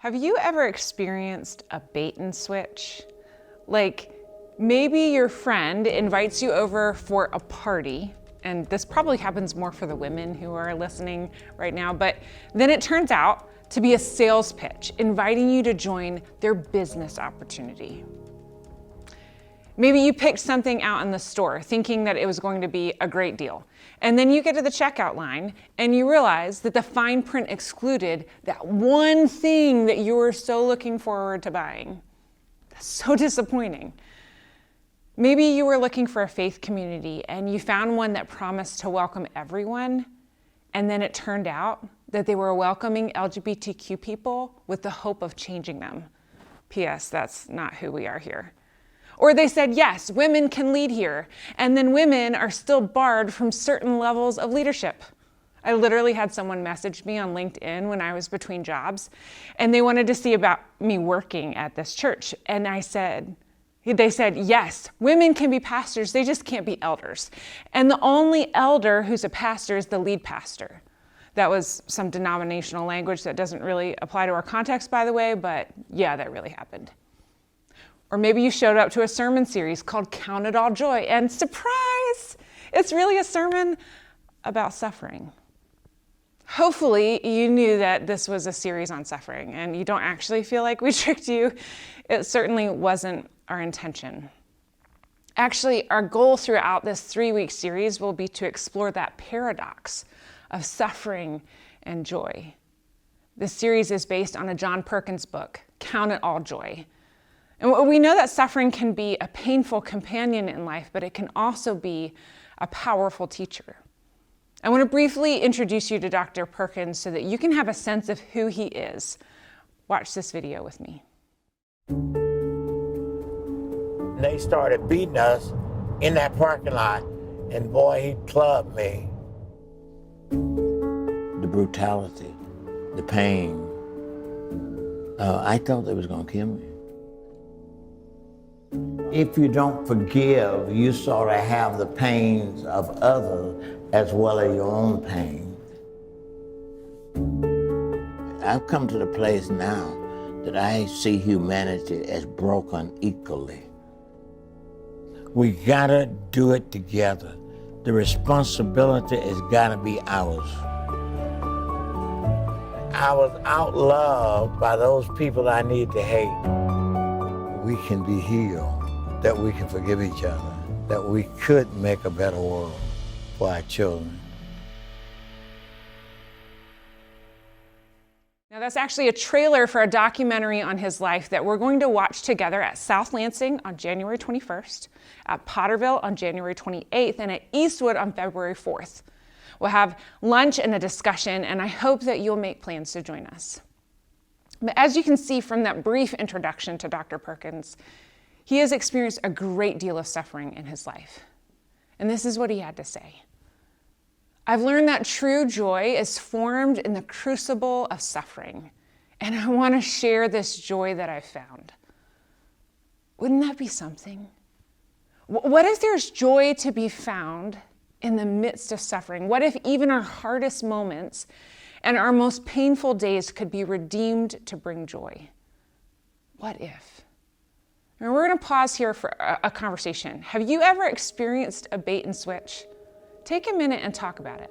Have you ever experienced a bait and switch? Like maybe your friend invites you over for a party, and this probably happens more for the women who are listening right now, but then it turns out to be a sales pitch inviting you to join their business opportunity. Maybe you picked something out in the store thinking that it was going to be a great deal. And then you get to the checkout line and you realize that the fine print excluded that one thing that you were so looking forward to buying. That's so disappointing. Maybe you were looking for a faith community and you found one that promised to welcome everyone, and then it turned out that they were welcoming LGBTQ people with the hope of changing them. P.S. That's not who we are here. Or they said, yes, women can lead here, and then women are still barred from certain levels of leadership. I literally had someone message me on LinkedIn when I was between jobs, and they wanted to see about me working at this church. And they said, yes, women can be pastors, they just can't be elders. And the only elder who's a pastor is the lead pastor. That was some denominational language that doesn't really apply to our context, by the way, but yeah, that really happened. Or maybe you showed up to a sermon series called Count It All Joy, and surprise, it's really a sermon about suffering. Hopefully you knew that this was a series on suffering and you don't actually feel like we tricked you. It certainly wasn't our intention. Actually, our goal throughout this 3-week series will be to explore that paradox of suffering and joy. This series is based on a John Perkins book, Count It All Joy. And we know that suffering can be a painful companion in life, but it can also be a powerful teacher. I want to briefly introduce you to Dr. Perkins so that you can have a sense of who he is. Watch this video with me. They started beating us in that parking lot, and boy, he clubbed me. The brutality, the pain, I thought they was going to kill me. If you don't forgive, you sort of have the pains of others as well as your own pain. I've come to the place now that I see humanity as broken equally. We gotta do it together. The responsibility has gotta be ours. I was outloved by those people I need to hate. We can be healed, that we can forgive each other, that we could make a better world for our children. Now that's actually a trailer for a documentary on his life that we're going to watch together at South Lansing on January 21st, at Potterville on January 28th, and at Eastwood on February 4th. We'll have lunch and a discussion, and I hope that you'll make plans to join us. But as you can see from that brief introduction to Dr. Perkins, he has experienced a great deal of suffering in his life. And this is what he had to say. I've learned that true joy is formed in the crucible of suffering, and I want to share this joy that I've found. Wouldn't that be something? What if there's joy to be found in the midst of suffering? What if even our hardest moments and our most painful days could be redeemed to bring joy? What if? And we're going to pause here for a conversation. Have you ever experienced a bait and switch? Take a minute and talk about it.